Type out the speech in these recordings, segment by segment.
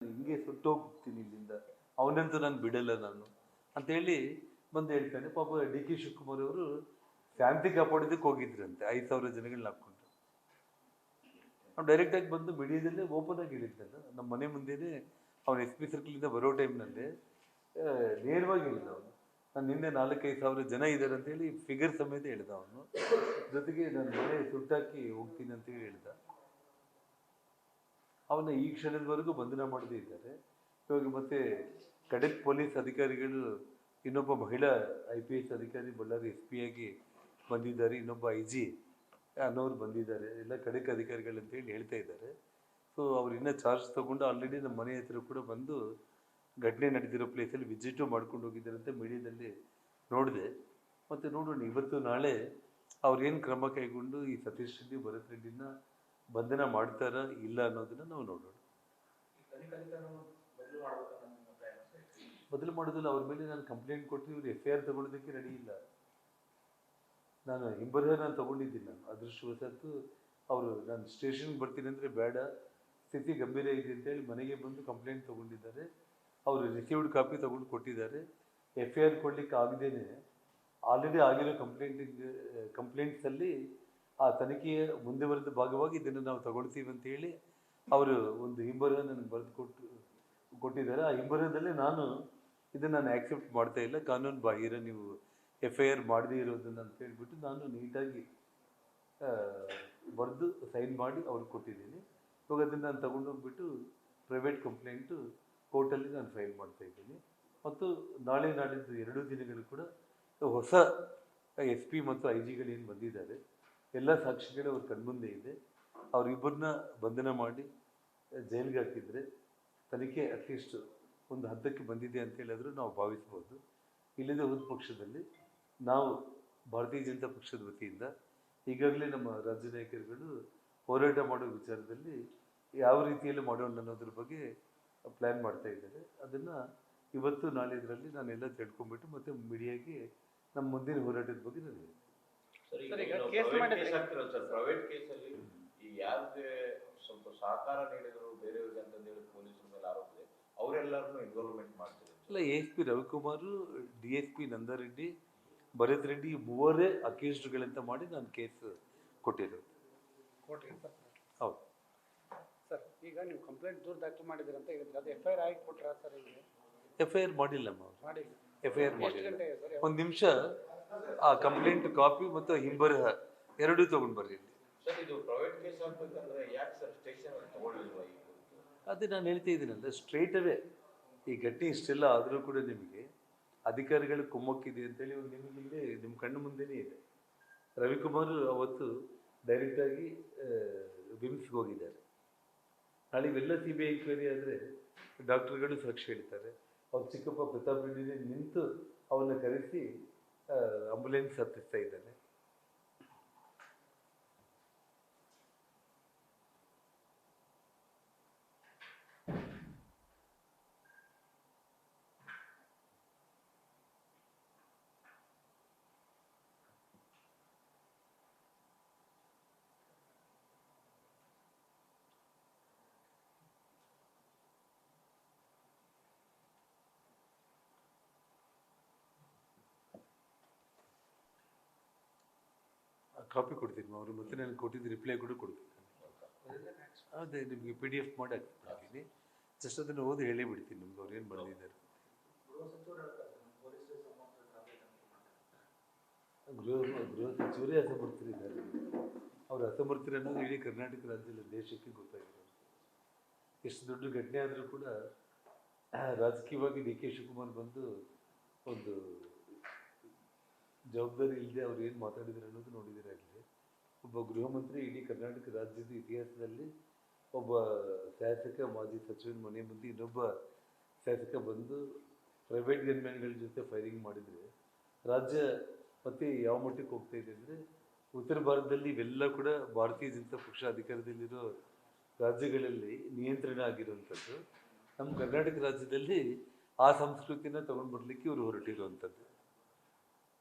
ಹಿಂಗೆ ಸುಟ್ಟೋಗ್ತೀನಿ ಇಲ್ಲಿಂದ, ಅವನಂತೂ ನಾನು ಬಿಡಲ್ಲ ನಾನು ಅಂತೇಳಿ ಬಂದು ಹೇಳ್ತಾನೆ. ಪಾಪ ಡಿ ಕೆ ಶಿವಕುಮಾರ್ ಅವರು ಶಾಂತಿ ಕಾಪಾಡೋದಕ್ಕೆ ಹೋಗಿದ್ರಂತೆ 5,000 ಜನಗಳನ್ನ ಹಾಕ್ಕೊಂಡು. ಅವ್ನು ಡೈರೆಕ್ಟಾಗಿ ಬಂದು ಮೀಡಿಯಾದಲ್ಲೇ ಓಪನ್ ಆಗಿ ಹೇಳಿದ್ದಲ್ಲ, ನಮ್ಮ ಮನೆ ಮುಂದೆನೇ ಅವನು ಎಸ್ ಪಿ ಸರ್ಕಲಿಂದ ಬರೋ ಟೈಮ್ನಲ್ಲಿ ನೇರವಾಗಿ ಹೇಳಿದ ಅವನು. ನಾನು ನಿನ್ನೆ 4,000-5,000 ಜನ ಇದ್ದಾರೆ ಅಂತೇಳಿ ಫಿಗರ್ ಸಮೇತ ಹೇಳಿದ ಅವನು. ಜೊತೆಗೆ ನನ್ನ ಮನೆ ಸುಟ್ಟಾಕಿ ಹೋಗ್ತೀನಿ ಅಂತೇಳಿ ಹೇಳಿದ. ಅವನ್ನ ಈ ಕ್ಷಣದವರೆಗೂ ಬಂಧನ ಮಾಡದೇ ಇದ್ದಾರೆ. ಇವಾಗ ಮತ್ತೆ ಖಡಕ್ ಪೊಲೀಸ್ ಅಧಿಕಾರಿಗಳು, ಇನ್ನೊಬ್ಬ ಮಹಿಳಾ IPS ಅಧಿಕಾರಿ ಬಳ್ಳಾರಿ SP ಆಗಿ ಬಂದಿದ್ದಾರೆ, ಇನ್ನೊಬ್ಬ IG ಅನ್ನೋರು ಬಂದಿದ್ದಾರೆ, ಎಲ್ಲ ಖಡಕ್ ಅಧಿಕಾರಿಗಳು ಅಂತೇಳಿ ಹೇಳ್ತಾ ಇದ್ದಾರೆ. ಸೊ ಅವ್ರು ಇನ್ನೂ ಚಾರ್ಜ್ ತಗೊಂಡು ಆಲ್ರೆಡಿ ನಮ್ಮ ಮನೆ ಹತ್ರ ಕೂಡ ಬಂದು ಘಟನೆ ನಡೆದಿರೋ ಪ್ಲೇಸಲ್ಲಿ ವಿಸಿಟು ಮಾಡ್ಕೊಂಡು ಹೋಗಿದ್ದಾರೆ ಅಂತ ಮೀಡಿಯಾದಲ್ಲಿ ನೋಡಿದೆ. ಮತ್ತು ನೋಡೋಣ ಇವತ್ತು ನಾಳೆ ಅವ್ರೇನು ಕ್ರಮ ಕೈಗೊಂಡು ಈ ಸತೀಶ್ ರೆಡ್ಡಿ, ಭರತ್ ರೆಡ್ಡಿನ ಬಂಧನ ಮಾಡ್ತಾರಾ ಇಲ್ಲ ಅನ್ನೋದನ್ನ ನಾವು ನೋಡೋಣ. ಬದಲು ಮಾಡೋದಿಲ್ಲ. ಅವ್ರ ಮೇಲೆ ನಾನು ಕಂಪ್ಲೇಂಟ್ ಕೊಟ್ಟು ಇವ್ರು FIR ತಗೊಳ್ಳೋದಕ್ಕೆ ರೆಡಿ ಇಲ್ಲ. ನಾನು ಹಿಂಬರಹ ನಾನು ತಗೊಂಡಿದ್ದೀನಿ. ನಾನು ಅದೃಷ್ಟವಶಾತ್ತು ಅವರು ನಾನು ಸ್ಟೇಷನ್ಗೆ ಬರ್ತೀನಿ ಅಂದರೆ ಬೇಡ, ಸ್ಥಿತಿ ಗಂಭೀರ ಇದೆ ಅಂತೇಳಿ ಮನೆಗೆ ಬಂದು ಕಂಪ್ಲೇಂಟ್ ತೊಗೊಂಡಿದ್ದಾರೆ. ಅವರು ರಿಸೀವ್ಡ್ ಕಾಪಿ ತೊಗೊಂಡು ಕೊಟ್ಟಿದ್ದಾರೆ. FIR ಕೊಡಲಿಕ್ಕೆ ಆಗದೇನೆ ಆಲ್ರೆಡಿ ಆಗಿರೋ ಕಂಪ್ಲೇಂಟ್ಸಲ್ಲಿ ಆ ತನಿಖೆಯ ಮುಂದುವರೆದ ಭಾಗವಾಗಿ ಇದನ್ನು ನಾವು ತಗೊಳ್ತೀವಿ ಅಂತೇಳಿ ಅವರು ಒಂದು ಹಿಂಬರಹ ನನಗೆ ಬರೆದು ಕೊಟ್ಟಿದ್ದಾರೆ. ಆ ಹಿಂಬರಹದಲ್ಲಿ ನಾನು ಇದನ್ನು ಆ್ಯಕ್ಸೆಪ್ಟ್ ಮಾಡ್ತಾ ಇಲ್ಲ, ಕಾನೂನು ಬಾಹಿರ ನೀವು FIR ಮಾಡದೇ ಇರೋದನ್ನು ಅಂತ ಹೇಳ್ಬಿಟ್ಟು ನಾನು ನೀಟಾಗಿ ಬರೆದು ಸೈನ್ ಮಾಡಿ ಅವ್ರಿಗೆ ಕೊಟ್ಟಿದ್ದೀನಿ. ಇವಾಗ ಅದನ್ನು ನಾನು ತಗೊಂಡೋಗ್ಬಿಟ್ಟು ಪ್ರೈವೇಟ್ ಕಂಪ್ಲೇಂಟು ಕೋರ್ಟಲ್ಲಿ ನಾನು ಫೈಲ್ ಮಾಡ್ತಾ ಇದ್ದೀನಿ. ಮತ್ತು ನಾಳೆ ನಾಡಿದ್ದು 2 ದಿನಗಳು ಕೂಡ ಹೊಸ SP ಮತ್ತು IG ಏನು ಬಂದಿದ್ದಾರೆ, ಎಲ್ಲ ಸಾಕ್ಷಿಗಳು ಅವ್ರ ಕಣ್ಮುಂದೆ ಇದೆ. ಅವರಿಬ್ಬರನ್ನ ಬಂಧನ ಮಾಡಿ ಜೈಲಿಗೆ ಹಾಕಿದರೆ ತನಿಖೆ ಅಟ್ಲೀಸ್ಟ್ ಒಂದು ಹಂತಕ್ಕೆ ಬಂದಿದೆ ಅಂತ ಹೇಳಿದ್ರು ನಾವು ಭಾವಿಸ್ಬೋದು. ಇಲ್ಲದೆ ಹೋದ ಪಕ್ಷದಲ್ಲಿ ನಾವು ಭಾರತೀಯ ಜನತಾ ಪಕ್ಷದ ವತಿಯಿಂದ ಈಗಾಗಲೇ ನಮ್ಮ ರಾಜ್ಯ ನಾಯಕರುಗಳು ಹೋರಾಟ ಮಾಡೋ ವಿಚಾರದಲ್ಲಿ ಯಾವ ರೀತಿಯಲ್ಲಿ ಮಾಡೋಣ ಅನ್ನೋದ್ರ ಬಗ್ಗೆ ಪ್ಲ್ಯಾನ್ ಮಾಡ್ತಾ ಇದ್ದಾರೆ. ಅದನ್ನು ಇವತ್ತು ನಾಳೆ ಇದರಲ್ಲಿ ನಾನೆಲ್ಲ ತಿಳ್ಕೊಂಡ್ಬಿಟ್ಟು ಮತ್ತೆ ಮೀಡಿಯಾಗೆ ನಮ್ಮ ಮುಂದಿನ ಹೋರಾಟದ ಬಗ್ಗೆ ನಾನು ಪ್ರೈವೇಟ್ ಕೇಸಲ್ಲಿ ಈ ಯಾರಿಗೆ ಸ್ವಲ್ಪ ಸಹಕಾರ ನೀಡಿದ್ರು ಬೇರೆಯವ್ರಿಗೆ ಅಂತಂದೇಳಿ ಪೊಲೀಸರ ಮೇಲೆ ಆರೋಪ ಇದೆ, ಅವರೆಲ್ಲರನ್ನು ಇನ್ವಾಲ್ವ್ಮೆಂಟ್ ಮಾಡ್ತಿದ್ದಾರೆ. ಇಲ್ಲ, ASP ರವಿಕುಮಾರ್, DSP ನಂದಾರೆಡ್ಡಿ, ಭರತ್ ರೆಡ್ಡಿ ಮೂವರೇ ಅಕ್ಯೂಸ್ಡ್ಗಳಂತ ಮಾಡಿ ನಾನು ಕೇಸ್ ಕೊಟ್ಟಿರೋದು. ಹೌದು ಸರ್. ಈಗ ನೀವು ಕಂಪ್ಲೇಂಟ್ ದೂರ ದಾಖಲು ಮಾಡಿದಿರಂತ ಹೇಳಿದ್ರೆ ಅದು FIR ಆಗಿ ಕೊಟ್ಟರಾ ಸರ್? ಈಗ FIR ಮಾಡಿಲ್ಲಮ್ಮ, ಮಾಡಿಲ್ಲ. FIR ಮಾಡಿಲ್ಲ. ಒಂದು ನಿಮಿಷ ಆ ಕಂಪ್ಲೇಂಟ್ ಕಾಪಿ ಮತ್ತು ಹಿಂಬರಹ ಎರಡೂ ತಗೊಂಡು ಬರ್ರಿ. ಸರ್ ಇದು ಪ್ರೈವೇಟ್ ಕೇಸ್ ಆಗ್ಬೇಕಂದ್ರೆ ಯಾಕೆ ಸರ್ ಸ್ಟೇಷನ್ ತಗೊಳ್ಳಿಲ್ವಾ? ಅದೇ ನಾನು ಹೇಳ್ತಾ ಇದ್ದೀನಲ್ಲ, ಸ್ಟ್ರೇಟ್ ಅವೇ ಈ ಘಟನೆ ಇಷ್ಟೆಲ್ಲ ಆದರೂ ಕೂಡ ನಿಮಗೆ ಅಧಿಕಾರಿಗಳು ಕುಮ್ಮಕ್ಕಿದೆ ಅಂತೇಳಿ ನಿಮಗಿಲ್ಲೇ ನಿಮ್ಮ ಕಣ್ಣು ಮುಂದೆನೇ ಇದೆ. ರವಿಕುಮಾರ್ ಅವತ್ತು ಡೈರೆಕ್ಟಾಗಿ ವಿಮ್ಸ್ಗೆ ಹೋಗಿದ್ದಾರೆ. ನಾಳೆ ಇವೆಲ್ಲ CBI ಎಂಕ್ವೈರಿ ಆದರೆ ಡಾಕ್ಟರ್ಗಳು ಸಾಕ್ಷಿ ಹೇಳ್ತಾರೆ. ಅವ್ರ ಚಿಕ್ಕಪ್ಪ ಪ್ರತಾಪ್ ರೆಡ್ಡಿನೇ ನಿಂತು ಅವನ್ನ ಕರೆಸಿ ಆಂಬುಲೆನ್ಸ್ ಹತ್ತಿಸ್ತಾ ಇದ್ದಾನೆ. ಕಾಪಿ ಕೊಡ್ತೀನಿ ಅವರು, ಮತ್ತೆ ನಾನು ಕೊಟ್ಟಿದ್ದು ರಿಪ್ಲೈ ಕೂಡ ಕೊಡ್ತೀನಿ. ಅದೇ ನಿಮಗೆ PDF ಮಾಡಿ ಹಾಕ್ತೀನಿ. ಜಸ್ಟ್ ಅದನ್ನು ಓದಿ ಹೇಳಿ ಬಿಡ್ತೀನಿ ನಿಮ್ಗೆ ಅವ್ರು ಏನು ಬಂದಿದ್ದಾರೆ. ಗೃಹ ಸಚಿವರೇ ಅಸಮರ್ಥರಿದ್ದಾರೆ. ಅವರು ಅಸಮರ್ಥರು ಅನ್ನೋದು ಇಡೀ ಕರ್ನಾಟಕ ರಾಜ್ಯದ ದೇಶಕ್ಕೆ ಗೊತ್ತಾಗಿರೋದು. ಎಷ್ಟು ದೊಡ್ಡ ಘಟನೆ ಆದರೂ ಕೂಡ ರಾಜಕೀಯವಾಗಿ DK ಶಿವಕುಮಾರ್ ಬಂದು ಒಂದು ಜವಾಬ್ದಾರಿ ಇಲ್ಲದೆ ಅವ್ರು ಏನು ಮಾತಾಡಿದ್ರು ಅನ್ನೋದು ನೋಡಿದಿರಾಗಲಿ. ಒಬ್ಬ ಗೃಹ ಮಂತ್ರಿ ಇಡೀ ಕರ್ನಾಟಕ ರಾಜ್ಯದ ಇತಿಹಾಸದಲ್ಲಿ ಒಬ್ಬ ಶಾಸಕ, ಮಾಜಿ ಸಚಿವನ ಮನೆ ಮುಂದೆ ಇನ್ನೊಬ್ಬ ಶಾಸಕ ಬಂದು ಪ್ರೈವೇಟ್ ಗನ್ಮ್ಯಾನ್ಗಳ ಜೊತೆ ಫೈರಿಂಗ್ ಮಾಡಿದರೆ ರಾಜ್ಯ ಮತ್ತೆ ಯಾವ ಮಟ್ಟಕ್ಕೆ ಹೋಗ್ತಾ ಇದೆ ಅಂದರೆ, ಉತ್ತರ ಭಾರತದಲ್ಲಿ ಇವೆಲ್ಲ ಕೂಡ ಭಾರತೀಯ ಜನತಾ ಪಕ್ಷ ಅಧಿಕಾರದಲ್ಲಿರೋ ರಾಜ್ಯಗಳಲ್ಲಿ ನಿಯಂತ್ರಣ ಆಗಿರುವಂಥದ್ದು. ನಮ್ಮ ಕರ್ನಾಟಕ ರಾಜ್ಯದಲ್ಲಿ ಆ ಸಂಸ್ಕೃತಿನ ತಗೊಂಡು ಬರಲಿಕ್ಕೆ ಇವರು ಹೊರಟಿರುವಂಥದ್ದು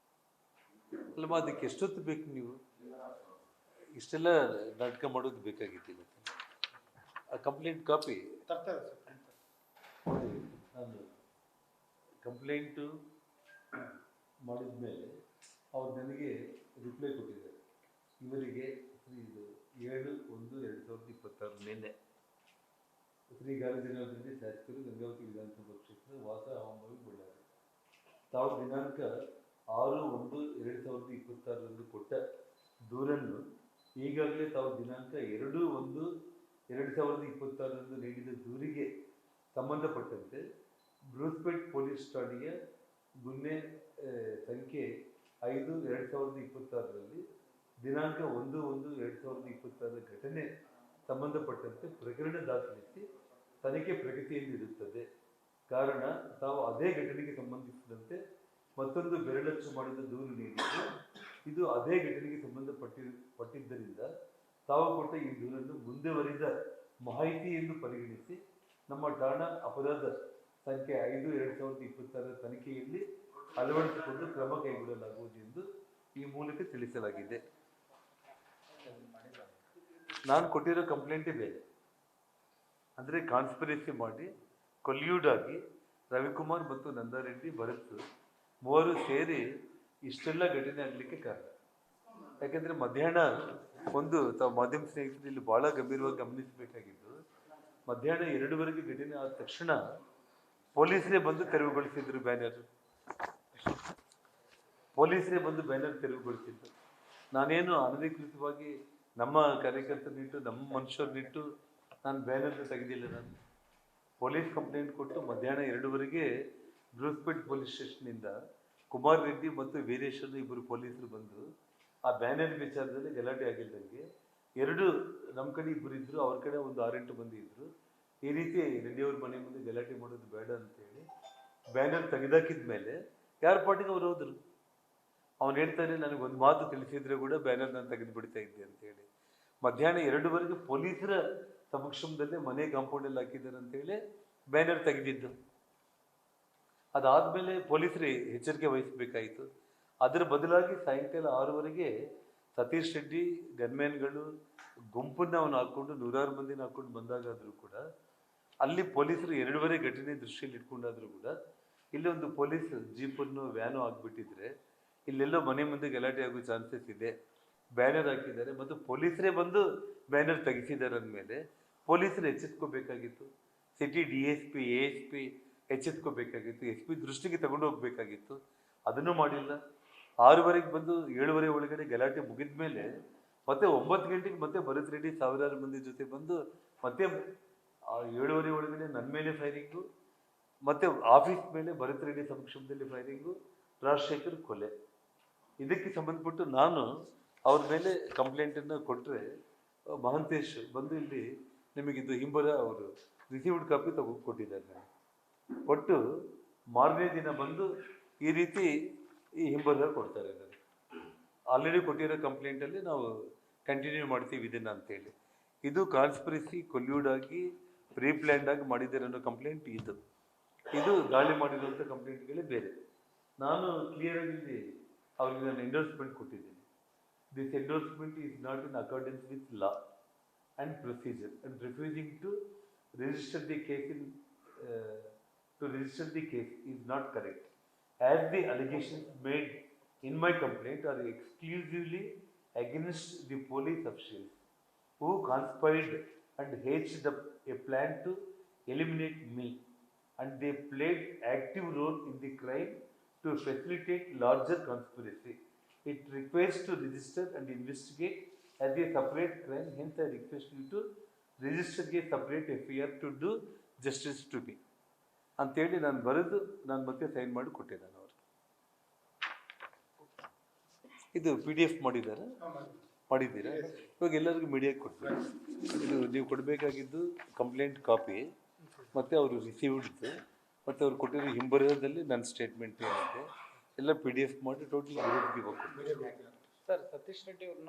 ಅಲ್ಲಮ್ಮ. ಅದಕ್ಕೆ ಎಷ್ಟೊತ್ತು ಬೇಕು ನೀವು? ಇಷ್ಟೆಲ್ಲ ನಾಟಕ ಮಾಡೋದು ಬೇಕಾಗಿತ್ತು. ಇವತ್ತು ಆ ಕಂಪ್ಲೇಂಟ್ ಕಾಪಿ ತರ್ತಾರೆ ಸರ್. ಕಂಪ್ಲೇಂಟು ಮಾಡಿದ ಮೇಲೆ ಅವ್ರು ನನಗೆ ರಿಪ್ಲೈ ಕೊಟ್ಟಿದ್ದಾರೆ. ಇವರಿಗೆ ಇದು 7/1/2026 ನಿನ್ನೆ ಶ್ರೀ ಗಾಲಿಜನಾರ್ದನ ಶಾಸಕರು ಗಂಗಾವತಿ ವಿಧಾನಸಭಾ ಕ್ಷೇತ್ರ ವಾಸ ಹಂಬಾವಿ ಬಳ್ಳಾರಿ ತಾವು ದಿನಾಂಕ 6/1/2026 ಕೊಟ್ಟ ದೂರನ್ನು ಈಗಾಗಲೇ ತಾವು ದಿನಾಂಕ 2/1/2026 ನೀಡಿದ ದೂರಿಗೆ ಸಂಬಂಧಪಟ್ಟಂತೆ ಬ್ರೂಸ್ಪೇಟ್ ಪೊಲೀಸ್ ಠಾಣೆಯ ಗುನ್ನೆ ಸಂಖ್ಯೆ 5/2026 ದಿನಾಂಕ 1/1/2026 ಘಟನೆ ಸಂಬಂಧಪಟ್ಟಂತೆ ಪ್ರಕರಣ ದಾಖಲಿಸಿ ತನಿಖೆ ಪ್ರಗತಿಯಲ್ಲಿರುತ್ತದೆ. ಕಾರಣ ತಾವು ಅದೇ ಘಟನೆಗೆ ಸಂಬಂಧಿಸಿದಂತೆ ಮತ್ತೊಂದು ಬೆರಳಚ್ಚು ಮಾಡಿದ ದೂರು ನೀಡಿದ್ದು ಇದು ಅದೇ ಘಟನೆಗೆ ಸಂಬಂಧಪಟ್ಟಿದ್ದರಿಂದ ತಾವು ಕೊಟ್ಟ ಈ ದೂರನ್ನು ಮುಂದುವರಿದ ಮಾಹಿತಿ ಎಂದು ಪರಿಗಣಿಸಿ ನಮ್ಮ ಠಾಣಾ ಅಪರಾಧ ಸಂಖ್ಯೆ 5/2026 ತನಿಖೆಯಲ್ಲಿ ಅಳವಡಿಸಿಕೊಂಡು ಕ್ರಮ ಕೈಗೊಳ್ಳಲಾಗುವುದು ಎಂದು ಈ ಮೂಲಕ ತಿಳಿಸಲಾಗಿದೆ. ನಾನು ಕೊಟ್ಟಿರೋ ಕಂಪ್ಲೇಂಟೇ ಬೇರೆ. ಅಂದರೆ ಕಾನ್ಸ್ಪಿರಸಿ ಮಾಡಿ ಕೊಲ್ಯೂಡ್ ಆಗಿ ರವಿಕುಮಾರ್ ಮತ್ತು ನಂದಾರೆಡ್ಡಿ ಭರತ್ ಮೂವರು ಸೇರಿ ಇಷ್ಟೆಲ್ಲ ಘಟನೆ ಆಗಲಿಕ್ಕೆ ಕಾರಣ. ಯಾಕೆಂದರೆ ಮಧ್ಯಾಹ್ನ ತಾವು ಮಾಧ್ಯಮ ಸ್ನೇಹಿತರು ಇಲ್ಲಿ ಭಾಳ ಗಂಭೀರವಾಗಿ ಗಮನಿಸಬೇಕಾಗಿದ್ದು, ಮಧ್ಯಾಹ್ನ 2 ಘಟನೆ ಆದ ತಕ್ಷಣ ಪೊಲೀಸರೇ ಬಂದು ತೆರವುಗೊಳಿಸಿದ್ರು ಬ್ಯಾನರ್. ಪೊಲೀಸರೇ ಬಂದು ಬ್ಯಾನರ್ ತೆರವುಗೊಳಿಸಿದ್ದು. ನಾನೇನು ಅನಧಿಕೃತವಾಗಿ ನಮ್ಮ ಕಾರ್ಯಕರ್ತರನ್ನಿಟ್ಟು ನಮ್ಮ ಮನುಷ್ಯರನ್ನಿಟ್ಟು ನಾನು ಬ್ಯಾನರ್ನ ತೆಗೆದಿಲ್ಲ. ನಾನು ಪೊಲೀಸ್ ಕಂಪ್ಲೇಂಟ್ ಕೊಟ್ಟು ಮಧ್ಯಾಹ್ನ 2 ಬ್ರೂಸ್ಪೇಟ್ ಪೊಲೀಸ್ ಸ್ಟೇಷನ್ನಿಂದ ಕುಮಾರ್ ರೆಡ್ಡಿ ಮತ್ತು ವೀರೇಶ್ವರ ಇಬ್ಬರು ಪೊಲೀಸರು ಬಂದು ಆ ಬ್ಯಾನರ್ ವಿಚಾರದಲ್ಲಿ ಗಲಾಟೆ ಆಗಿದ್ದಂಗೆ 2 ನಮ್ಮ ಕಡೆ ಇಬ್ಬರು ಇದ್ದರು, ಅವ್ರ ಕಡೆ ಒಂದು 6-8 ಮಂದಿ ಇದ್ದರು. ಈ ರೀತಿ ರೆಡ್ಡಿಯವ್ರ ಮನೆ ಮುಂದೆ ಗಲಾಟೆ ಮಾಡೋದು ಬೇಡ ಅಂತೇಳಿ ಬ್ಯಾನರ್ ತೆಗೆದಾಕಿದ ಮೇಲೆ ಯಾರ ಪಾರ್ಟಿಗೆ ಅವ್ರು ಹೋದ್ರು. ಅವ್ನು ಹೇಳ್ತಾನೆ, ನನಗೆ ಒಂದು ಮಾತು ತಿಳಿಸಿದ್ರೆ ಕೂಡ ಬ್ಯಾನರ್ ನಾನು ತೆಗೆದು ಬಿಡ್ತಾ ಇದ್ದೆ ಅಂತೇಳಿ. ಮಧ್ಯಾಹ್ನ 2 ಪೊಲೀಸರ ಸಮಕ್ಷಮದಲ್ಲೇ ಮನೆ ಕಾಂಪೌಂಡಲ್ಲಿ ಹಾಕಿದ್ದಾರೆ ಅಂತೇಳಿ ಬ್ಯಾನರ್ ತೆಗೆದಿದ್ದು. ಅದಾದಮೇಲೆ ಪೊಲೀಸರು ಎಚ್ಚರಿಕೆ ವಹಿಸಬೇಕಾಯಿತು. ಅದರ ಬದಲಾಗಿ ಸಾಯಂಕಾಲ 6 ಸತೀಶ್ ರೆಡ್ಡಿ ಗನ್ಮ್ಯಾನ್ಗಳು ಗುಂಪನ್ನು ಅವನು ಹಾಕ್ಕೊಂಡು 100 ಮಂದಿನ ಹಾಕ್ಕೊಂಡು ಬಂದಾಗಾದರೂ ಕೂಡ ಅಲ್ಲಿ ಪೊಲೀಸರು 2 ಘಟನೆ ದೃಷ್ಟಿಯಲ್ಲಿ ಇಟ್ಕೊಂಡಾದರೂ ಕೂಡ ಇಲ್ಲಿ ಒಂದು ಪೊಲೀಸ್ ಜೀಪನ್ನು ವ್ಯಾನು ಆಗಿಬಿಟ್ಟಿದ್ರೆ ಇಲ್ಲೆಲ್ಲೋ ಮನೆ ಮುಂದೆ ಗಲಾಟೆ ಆಗೋ ಚಾನ್ಸಸ್ ಇದೆ. ಬ್ಯಾನರ್ ಹಾಕಿದ್ದಾರೆ ಮತ್ತು ಪೊಲೀಸರೇ ಬಂದು ಬ್ಯಾನರ್ ತೆಗೆಸಿದ್ದಾರೆ ಅಂದಮೇಲೆ ಪೊಲೀಸರು ಎಚ್ಚೆತ್ಕೋಬೇಕಾಗಿತ್ತು. ಸಿಟಿ DSP ASP ಎಚ್ಚೆತ್ಕೋಬೇಕಾಗಿತ್ತು. SP ದೃಷ್ಟಿಗೆ ತಗೊಂಡು ಹೋಗ್ಬೇಕಾಗಿತ್ತು. ಅದನ್ನು ಮಾಡಿಲ್ಲ. 6 ಬಂದು 7 ಒಳಗಡೆ ಗಲಾಟೆ ಮುಗಿದ ಮೇಲೆ ಮತ್ತೆ 9 ಗಂಟೆಗೆ ಮತ್ತೆ ಭರತ್ ರೆಡ್ಡಿ ಸಾವಿರಾರು ಮಂದಿ ಜೊತೆ ಬಂದು ಮತ್ತೆ 7 ಒಳಗಡೆ ನನ್ನ ಮೇಲೆ ಫೈರಿಂಗು, ಮತ್ತೆ ಆಫೀಸ್ ಮೇಲೆ ಭರತ್ ರೆಡ್ಡಿ ಸಮಕ್ಷಮದಲ್ಲಿ ಫೈರಿಂಗು, ರಾಜಶೇಖರ್ ಕೊಲೆ. ಇದಕ್ಕೆ ಸಂಬಂಧಪಟ್ಟು ನಾನು ಅವ್ರ ಮೇಲೆ ಕಂಪ್ಲೇಂಟನ್ನು ಕೊಟ್ಟರೆ ಮಹಾಂತೇಶ್ ಬಂದು ಇಲ್ಲಿ ನಿಮಗಿದು ಹಿಂಬರ ಅವರು ರಿಸೀವ್ಡ್ ಕಾಪಿ ಕೊಟ್ಟಿದ್ದಾರೆ. ಕೊಟ್ಟು ಮಾರನೇ ದಿನ ಬಂದು ಈ ರೀತಿ ಈ ಹಿಂಬರ ಕೊಡ್ತಾರೆ. ನನಗೆ ಆಲ್ರೆಡಿ ಕೊಟ್ಟಿರೋ ಕಂಪ್ಲೇಂಟಲ್ಲಿ ನಾವು ಕಂಟಿನ್ಯೂ ಮಾಡ್ತೀವಿ ಇದನ್ನು ಅಂತೇಳಿ. ಇದು ಕಾನ್ಸ್ಪಿರಸಿ ಕೊಲ್ಯೂಡ್ ಆಗಿ ಪ್ರೀಪ್ಲ್ಯಾಂಡ್ ಆಗಿ ಮಾಡಿದ್ದಾರೆ ಅನ್ನೋ ಕಂಪ್ಲೇಂಟ್ ಇದು ದಾಳಿ ಮಾಡಿರುವಂಥ ಕಂಪ್ಲೇಂಟ್ಗಳೇ ಬೇರೆ. ನಾನು ಕ್ಲಿಯರಾಗಿ ಇಲ್ಲಿ ಅವ್ರಿಗೆ ನಾನು ಎಂಡೋರ್ಸ್ಮೆಂಟ್ ಕೊಟ್ಟಿದ್ದೀನಿ. This endorsement is not in accordance with law and procedure and refusing to register the case is not correct, as the allegations made in my complaint are exclusively against the police officials who conspired and hatched up a plan to eliminate me, and they played active role in the crime to facilitate larger conspiracy. It requires to register and investigate as a separate crime. Hence I request you to register a separate FIR to do justice to me ಅಂತೇಳಿ ನಾನು ಬರೆದು ನಾನು ಮತ್ತೆ sign ಮಾಡಿ ಕೊಟ್ಟೆ ನಾನು ಅವ್ರಿಗೆ. ಇದು PDF ಮಾಡಿದ್ದೀರಾ? ಇವಾಗ ಎಲ್ಲರಿಗೂ ಮೀಡಿಯಾಗೆ ಕೊಡ್ತೀನಿ. ಇದು ನೀವು ಕೊಡಬೇಕಾಗಿದ್ದು ಕಂಪ್ಲೇಂಟ್ ಕಾಪಿ ಮತ್ತು ಅವರು ರಿಸೀವ್ಡ್ದು ಮತ್ತು ಅವ್ರು ಕೊಟ್ಟಿರೋ ಹಿಂಬರಹದಲ್ಲಿ ನನ್ನ ಸ್ಟೇಟ್ಮೆಂಟ್ ಏನಿದೆ ಎಲ್ಲ PDF ಮಾಡಿ ಟೋಟಲ್ ವಿರೋಧಿಗೆ ಹೋಗ್ಕೊಡ್ತೀನಿ. ಸರ್, ಸತೀಶ್ ರೆಡ್ಡಿ ಅವ್ರನ್ನ